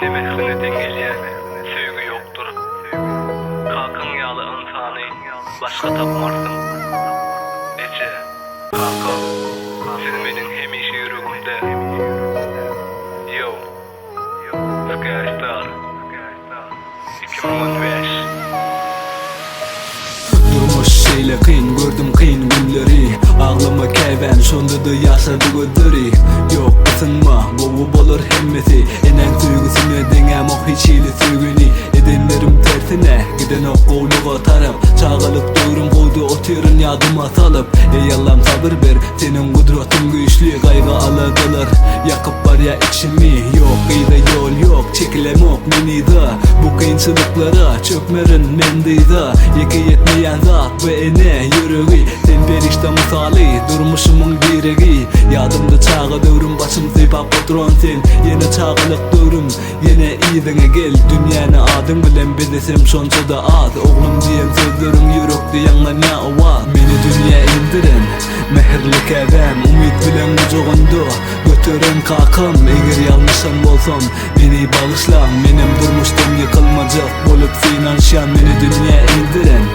Demesini dengeleyen sevgi yoktur. Kalkın yağlı insanı başka tapmarsın. Ece, kanka, sen benim hemişe yüreğimde. Yo, Skyrstar 2015. Durmuş şeyle kıyın, gördüm kıyın günleri. Ağlama kayben, şonda da yaşadı gözleri. Yok ısınma, boğu bolur hemmeti. Enen süygüsüne dengem ok hiçili süygüni. Edenlerim tersine, giden ok kovluğa tarap. Çağalıp doğrum koydu oturun yadıma salıp. Ey Allah'ım sabır ver, senin kudretin güçlü. Kaygı aladılar, yakıp var ya içimi. Yok kıyıda yol yok, çekilem ok menida. Bu kıyınçılıklara çökmerin mendida. Yeki yetmeyen zat ve ene yüreği. Sen perişte misali, durmuşumun diregi. Yadımda çağı dövrüm, başım zipap oturan sen. Yine çağılık dövrüm, yine iyidine gel. Dünyanı adın bilen bedesem şonca da ad. Oğlum diyen sözlerim yürekte yanına avad. Meni dünya indiren, mehirlik evem. Umut bilen ucuğundu, götüren kakam. Eğer yanlışım bolsam, beni bağışla. Menim durmuştum yıkılmacak bolup finanşan. Meni dünya indiren,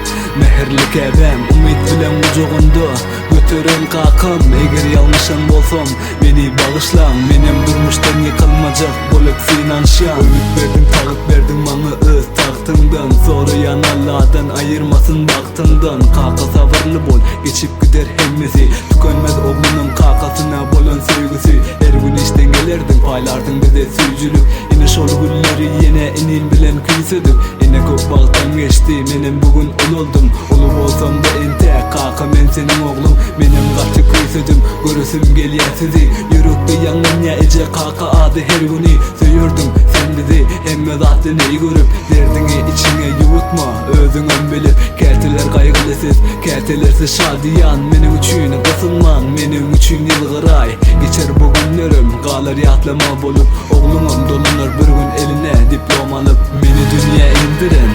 mehirlik evem. Umut bilen ucuğundu, götüren kakam. Eğer yanlışım bolsam, beni bağışla. Menim durmuştum yıkılmacak bolup finanşan. Ümit verdim, tağıt verdim bana ız tahtından. Sonra yanarlardan ayırmasın baktından. Kaka sabırlı bol, geçip gider hemmesi. Tükenmez oğlunun kakasına bolan sevgisi. Her gün işten gelerdin, paylardın bize sürücülük. Yine şol gülleri yine inin bilen küysedim. Yine kök bağdan geçti, menem bugün ol oldum. Olup olsam da ente, kaka men senin oğlum. Menem kaçı küysedim, görüsüm geliyor sizi. Yürekte yangın ya ece kaka adı her günü. Söyürdüm sen bizi, emme zaten iyi görüp. Derdini içine yuvutma, özüngön bilip. Kerteler kaygılısız, kertelersiz şadiyan. Menim üçün kısılman, menim üçün yılgıray. Geçer bu günlerim, kalır yatlama bolup. Oğlumum dolanır bir gün eline diplom alıp. Meni dünya indiren,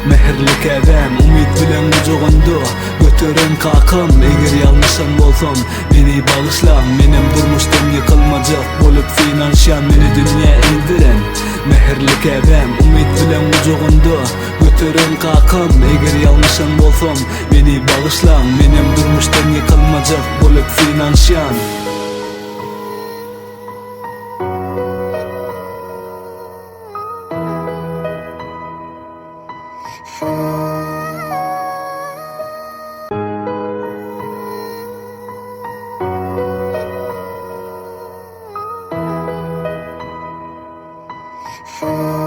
mehirlik evem. Umut bilen ucuğundu, götüren kakam. Eğer yanlışım bolsam, beni bağışla. Menim durmuştum yıkılmacak bolup finanşan. Meni dünya indiren, mehirlik evem. Umut bilen ucuğundu, götüren kakam. Eğer yanlışım bolsam, beni bağışla. Menim durmuştum yıkılmacak bolup finanşan. Thank